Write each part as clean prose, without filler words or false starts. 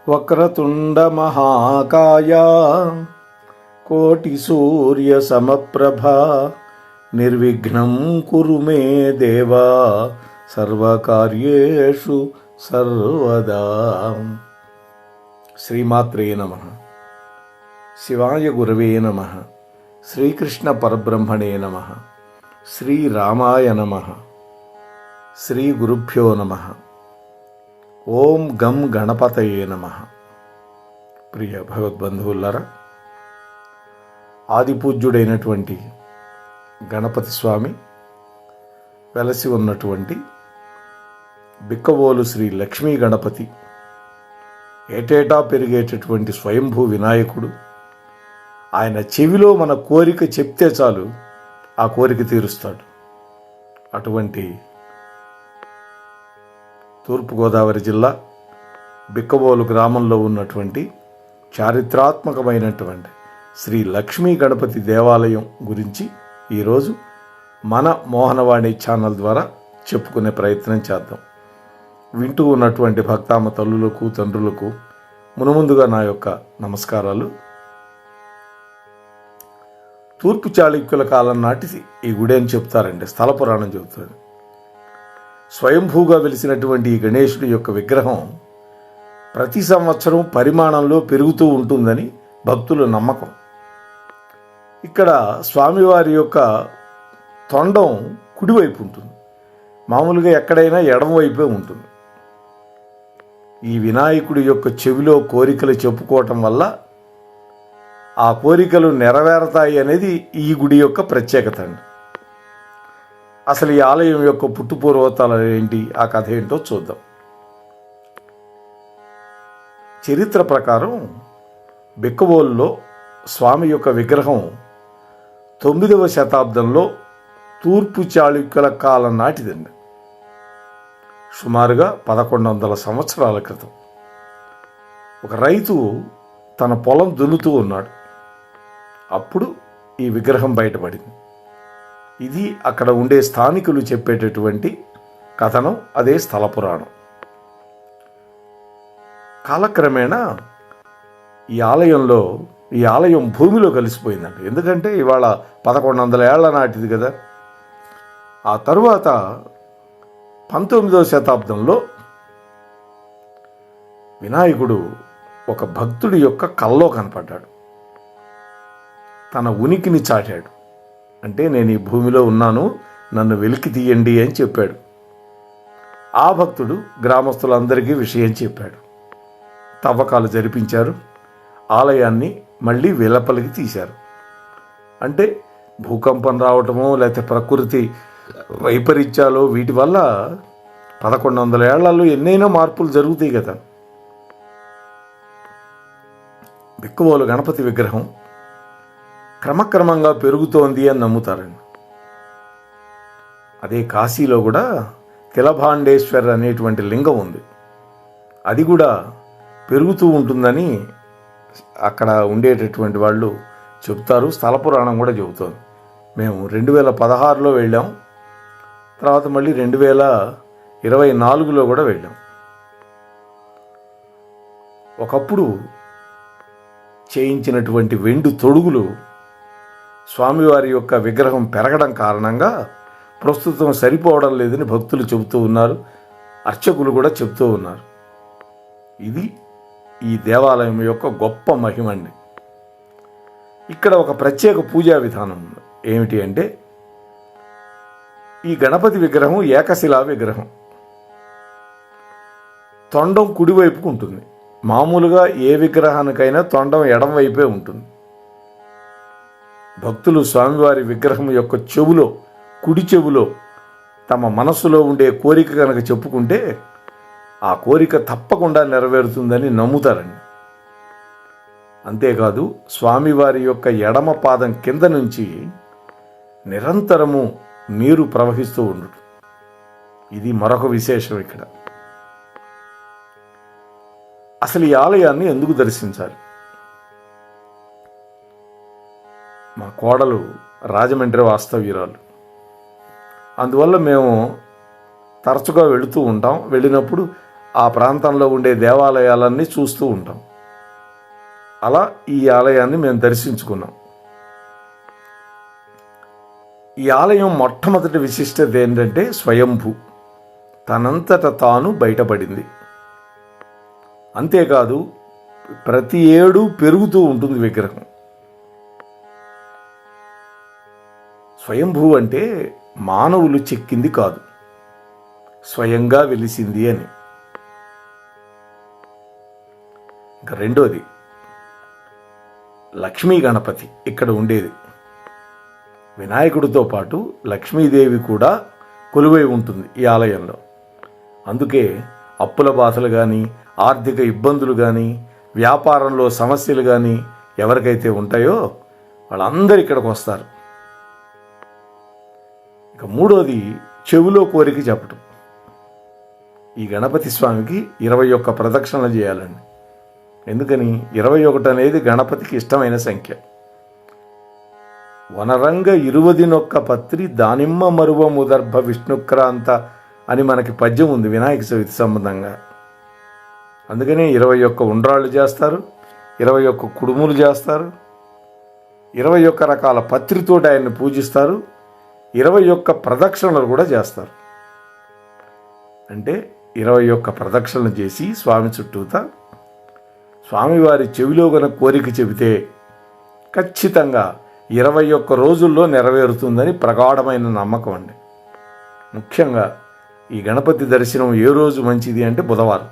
వక్రతుండ మహాకాయ కోటి సూర్య సమప్రభ నిర్విఘ్నం కురు మే దేవా సర్వకార్యేషు సర్వదా. శ్రీమాత్రే నమః. శివాయ గురవే నమః. శ్రీకృష్ణ పరబ్రహ్మణే నమః. శ్రీరామాయ నమః. శ్రీ గురుభ్యో నమః. ఓం గం గణపతయే నమః. ప్రియ భగవద్బంధువులారా, ఆదిపూజ్యుడైనటువంటి గణపతి స్వామి వెలసి ఉన్నటువంటి బిక్కవోలు శ్రీ లక్ష్మీ గణపతి ఏటేటా పెరిగేటటువంటి స్వయంభూ వినాయకుడు. ఆయన చెవిలో మన కోరిక చెప్తే చాలు ఆ కోరిక తీరుస్తాడు. అటువంటి తూర్పుగోదావరి జిల్లా బిక్కవోలు గ్రామంలో ఉన్నటువంటి చారిత్రాత్మకమైనటువంటి శ్రీ లక్ష్మీ గణపతి దేవాలయం గురించి ఈరోజు మన మోహనవాణి ఛానల్ ద్వారా చెప్పుకునే ప్రయత్నం చేద్దాం. వింటూ ఉన్నటువంటి భక్తామ తల్లులకు తండ్రులకు మునుముందుగా నా యొక్క నమస్కారాలు. తూర్పు చాళుక్యుల కాలం నాటిది ఈ గుడి అని చెప్తారండి, స్థల పురాణం చెబుతుంది. స్వయంభూగా వెలిసినటువంటి ఈ గణేశుడి యొక్క విగ్రహం ప్రతి సంవత్సరం పరిమాణంలో పెరుగుతూ ఉంటుందని భక్తుల నమ్మకం. ఇక్కడ స్వామివారి యొక్క తొండం కుడివైపు ఉంటుంది, మామూలుగా ఎక్కడైనా ఎడమవైపే ఉంటుంది. ఈ వినాయకుడి యొక్క చెవిలో కోరికలు చెప్పుకోవటం వల్ల ఆ కోరికలు నెరవేరతాయి అనేది ఈ గుడి యొక్క ప్రత్యేకత అండి. అసలు ఈ ఆలయం యొక్క పుట్టుపూర్వోత్తరాలు ఏంటి, ఆ కథ ఏంటో చూద్దాం. చరిత్ర ప్రకారం బిక్కవోలులో స్వామి యొక్క విగ్రహం 9వ శతాబ్దంలో తూర్పు చాళుక్యుల కాలం నాటిదండి. సుమారుగా 1100 సంవత్సరాల క్రితం ఒక రైతు తన పొలం దున్నుతూ ఉన్నాడు. అప్పుడు ఈ విగ్రహం బయటపడింది. ఇది అక్కడ ఉండే స్థానికులు చెప్పేటటువంటి కథనం, అదే స్థల పురాణం. కాలక్రమేణా ఈ ఆలయం భూమిలో కలిసిపోయిందండి. ఎందుకంటే ఇవాళ 1100 ఏళ్ల నాటిది కదా. ఆ తరువాత 19వ శతాబ్దంలో వినాయకుడు ఒక భక్తుడి యొక్క కల్లో కనపడ్డాడు. తన ఉనికిని చాటాడు. అంటే నేను ఈ భూమిలో ఉన్నాను, నన్ను వెలికి తీయండి అని చెప్పాడు. ఆ భక్తుడు గ్రామస్తులందరికీ విషయం చెప్పాడు. తవ్వకాలు జరిపించారు. ఆలయాన్ని మళ్ళీ వెలపలికి తీశారు. అంటే భూకంపం రావటమో లేకపోతే ప్రకృతి వైపరీత్యాలు, వీటి వల్ల 1100 ఏళ్లలో ఎన్నైనా మార్పులు జరుగుతాయి కదా. బిక్కవోలు గణపతి విగ్రహం క్రమక్రమంగా పెరుగుతోంది అని నమ్ముతారండి. అదే కాశీలో కూడా తిలభాండేశ్వర్ అనేటువంటి లింగం ఉంది. అది కూడా పెరుగుతూ ఉంటుందని అక్కడ ఉండేటటువంటి వాళ్ళు చెప్తారు. స్థల పురాణం కూడా చెబుతోంది. మేము 2016లో వెళ్ళాం, తర్వాత మళ్ళీ 2024లో కూడా వెళ్ళాం. ఒకప్పుడు చేయించినటువంటి వెండి తొడుగులు స్వామివారి యొక్క విగ్రహం పెరగడం కారణంగా ప్రస్తుతం సరిపోవడం లేదని భక్తులు చెబుతూ ఉన్నారు, అర్చకులు కూడా చెబుతూ ఉన్నారు. ఇది ఈ దేవాలయం యొక్క గొప్ప మహిమండి. ఇక్కడ ఒక ప్రత్యేక పూజా విధానం ఉంది. ఏమిటి అంటే, ఈ గణపతి విగ్రహం ఏకశిలా విగ్రహం. తొండం కుడివైపుకు ఉంటుంది. మామూలుగా ఏ విగ్రహానికైనా తొండం ఎడం వైపే ఉంటుంది. భక్తులు స్వామివారి విగ్రహం యొక్క చెవులో, కుడి చెవులో తమ మనస్సులో ఉండే కోరిక కనుక చెప్పుకుంటే ఆ కోరిక తప్పకుండా నెరవేరుతుందని నమ్ముతారండి. అంతేకాదు, స్వామివారి యొక్క ఎడమ పాదం కింద నుంచి నిరంతరము నీరు ప్రవహిస్తూ ఉండదు. ఇది మరొక విశేషం ఇక్కడ. అసలు ఈ ఆలయాన్ని ఎందుకు దర్శించాలి? మా కోడలు రాజమండ్రి వాస్తవ్యురాలు. అందువల్ల మేము తరచుగా వెళుతూ ఉంటాం. వెళ్ళినప్పుడు ఆ ప్రాంతంలో ఉండే దేవాలయాలన్నీ చూస్తూ ఉంటాం. అలా ఈ ఆలయాన్ని మేము దర్శించుకున్నాం. ఈ ఆలయం మొట్టమొదటి విశిష్టత ఏంటంటే స్వయంభూ, తనంతట తాను బయటపడింది. అంతేకాదు ప్రతి ఏడు పెరుగుతూ ఉంటుంది విగ్రహం. స్వయంభూ అంటే మానవులు చెక్కింది కాదు, స్వయంగా వెలిసింది అని. ఇంకా రెండోది, లక్ష్మీ గణపతి ఇక్కడ ఉండేది. వినాయకుడితో పాటు లక్ష్మీదేవి కూడా కొలువై ఉంటుంది ఈ ఆలయంలో. అందుకే అప్పుల బాధలు కానీ, ఆర్థిక ఇబ్బందులు కానీ, వ్యాపారంలో సమస్యలు కానీ ఎవరికైతే ఉంటాయో వాళ్ళందరూ ఇక్కడికి వస్తారు. ఇక మూడోది, చెవిలో కోరిక చెప్పటం. ఈ గణపతి స్వామికి 21 ప్రదక్షిణలు చేయాలండి. ఎందుకని? 21 అనేది గణపతికి ఇష్టమైన సంఖ్య. వనరంగ 21 పత్రి దానిమ్మ మరువ ముదర్భ విష్ణుక్రాంత అని మనకి పద్యం ఉంది వినాయక చవితి సంబంధంగా. అందుకనే 21 ఉండ్రాళ్ళు చేస్తారు, 21 కుడుములు చేస్తారు, 21 రకాల పత్రితోటి ఆయన్ని పూజిస్తారు, 21 ప్రదక్షిణలు కూడా చేస్తారు. అంటే 21 ప్రదక్షిణలు చేసి స్వామి చుట్టూతా స్వామివారి చెవిలో గన కోరిక చెబితే ఖచ్చితంగా 21 రోజుల్లో నెరవేరుతుందని ప్రగాఢమైన నమ్మకం అండి. ముఖ్యంగా ఈ గణపతి దర్శనం ఏ రోజు మంచిది అంటే బుధవారం.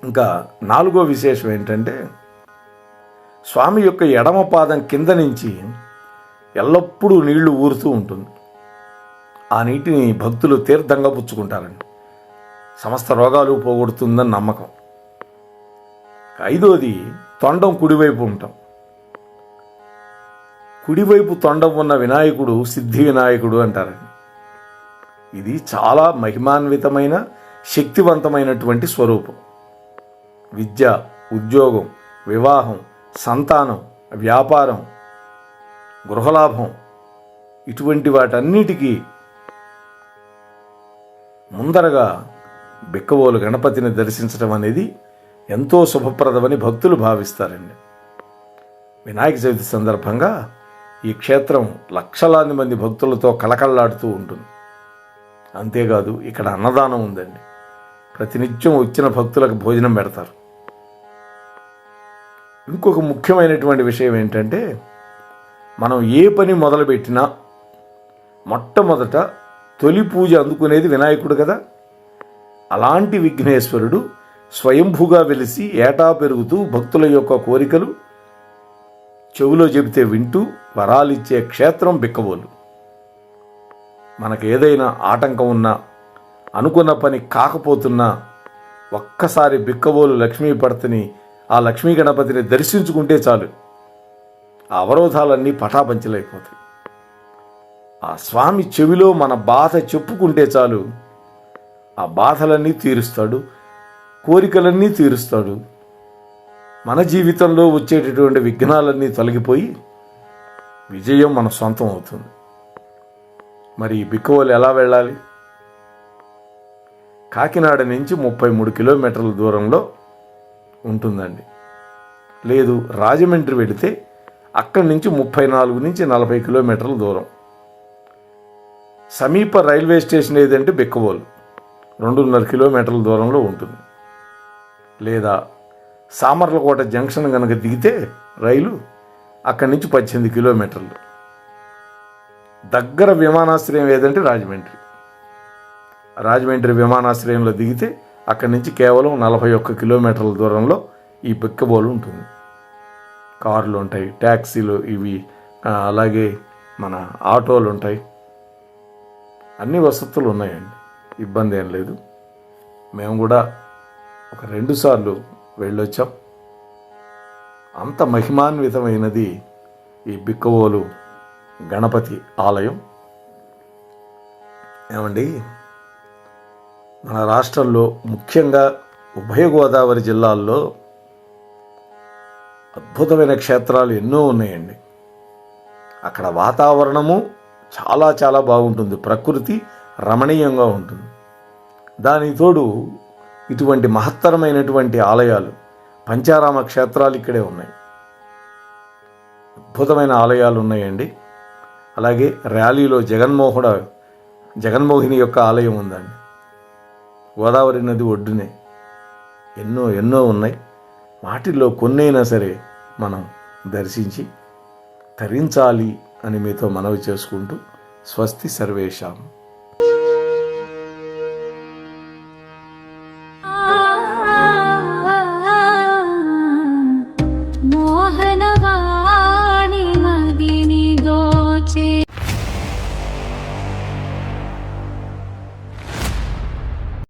ఇంకా నాలుగో విశేషం ఏంటంటే, స్వామి యొక్క ఎడమ పాదం కింద నుంచి ఎల్లప్పుడూ నీళ్లు ఊరుతూ ఉంటుంది. ఆ నీటిని భక్తులు తీర్థంగా పుచ్చుకుంటారండి. సమస్త రోగాలు పోగొడుతుందని నమ్మకం. ఐదోది, తొండం కుడివైపు ఉంటాం. కుడివైపు తొండం ఉన్న వినాయకుడు సిద్ధి వినాయకుడు అంటారండి. ఇది చాలా మహిమాన్వితమైన, శక్తివంతమైనటువంటి స్వరూపం. విద్య, ఉద్యోగం, వివాహం, సంతానం, వ్యాపారం, గృహలాభం, ఇటువంటి వాటన్నిటికీ ముందరగా బిక్కవోలు గణపతిని దర్శించడం అనేది ఎంతో శుభప్రదమని భక్తులు భావిస్తారండి. వినాయక చవితి సందర్భంగా ఈ క్షేత్రం లక్షలాది మంది భక్తులతో కళకళలాడుతూ ఉంటుంది. అంతేకాదు ఇక్కడ అన్నదానం ఉందండి. ప్రతినిత్యం వచ్చిన భక్తులకు భోజనం పెడతారు. ఇంకొక ముఖ్యమైనటువంటి విషయం ఏంటంటే, మనం ఏ పని మొదలుపెట్టినా మొట్టమొదట తొలి పూజ అందుకునేది వినాయకుడు కదా. అలాంటి విఘ్నేశ్వరుడు స్వయంభూగా వెలిసి ఏటా పెరుగుతూ భక్తుల యొక్క కోరికలు చెవులో చెబితే వింటూ వరాలిచ్చే క్షేత్రం బిక్కవోలు. మనకు ఏదైనా ఆటంకం ఉన్నా, అనుకున్న పని కాకపోతున్నా ఒక్కసారి బిక్కవోలు లక్ష్మీపతిని, ఆ లక్ష్మీ గణపతిని దర్శించుకుంటే చాలు, ఆ అవరోధాలన్నీ పటాపంచలైపోతాయి. ఆ స్వామి చెవిలో మన బాధ చెప్పుకుంటే చాలు, ఆ బాధలన్నీ తీరుస్తాడు, కోరికలన్నీ తీరుస్తాడు. మన జీవితంలో వచ్చేటటువంటి విఘ్నాలన్నీ తొలగిపోయి విజయం మన సొంతం అవుతుంది. మరి బిక్కవోలు ఎలా వెళ్ళాలి? కాకినాడ నుంచి 33 కిలోమీటర్ల దూరంలో ఉంటుందండి. లేదు రాజమండ్రి వెళితే అక్కడి నుంచి 34 నుంచి 40 కిలోమీటర్ల దూరం. సమీప రైల్వే స్టేషన్ ఏదంటే బిక్కవోలు, 2.5 కిలోమీటర్ల దూరంలో ఉంటుంది. లేదా సామర్లకోట జంక్షన్ కనుక దిగితే రైలు అక్కడి నుంచి 18 కిలోమీటర్లు. దగ్గర విమానాశ్రయం ఏదంటే రాజమండ్రి విమానాశ్రయంలో దిగితే అక్కడి నుంచి కేవలం 41 కిలోమీటర్ల దూరంలో ఈ బిక్కవోలు ఉంటుంది. కార్లు ఉంటాయి, ట్యాక్సీలు, ఇవి అలాగే మన ఆటోలు ఉంటాయి, అన్ని వసతులు ఉన్నాయండి, ఇబ్బంది ఏం లేదు. మేము కూడా ఒక 2 సార్లు వెళ్ళొచ్చాం. అంత మహిమాన్వితమైనది ఈ బిక్కవోలు గణపతి ఆలయం. ఏమండి, మన రాష్ట్రంలో ముఖ్యంగా ఉభయ గోదావరి జిల్లాల్లో అద్భుతమైన క్షేత్రాలు ఎన్నో ఉన్నాయండి. అక్కడ వాతావరణము చాలా చాలా బాగుంటుంది, ప్రకృతి రమణీయంగా ఉంటుంది. దానికి తోడు ఇటువంటి మహత్తరమైనటువంటి ఆలయాలు, పంచారామ క్షేత్రాలు ఇక్కడే ఉన్నాయి. అద్భుతమైన ఆలయాలు ఉన్నాయండి. అలాగే ర్యాలీలో జగన్మోహిని యొక్క ఆలయం ఉందండి. గోదావరి నది ఒడ్డునే ఎన్నో ఉన్నాయి. వాటిల్లో కొన్నైనా సరే మనం దర్శించి తరించాలి అని మీతో మనవి చేసుకుంటూ స్వస్తి సర్వేషాం.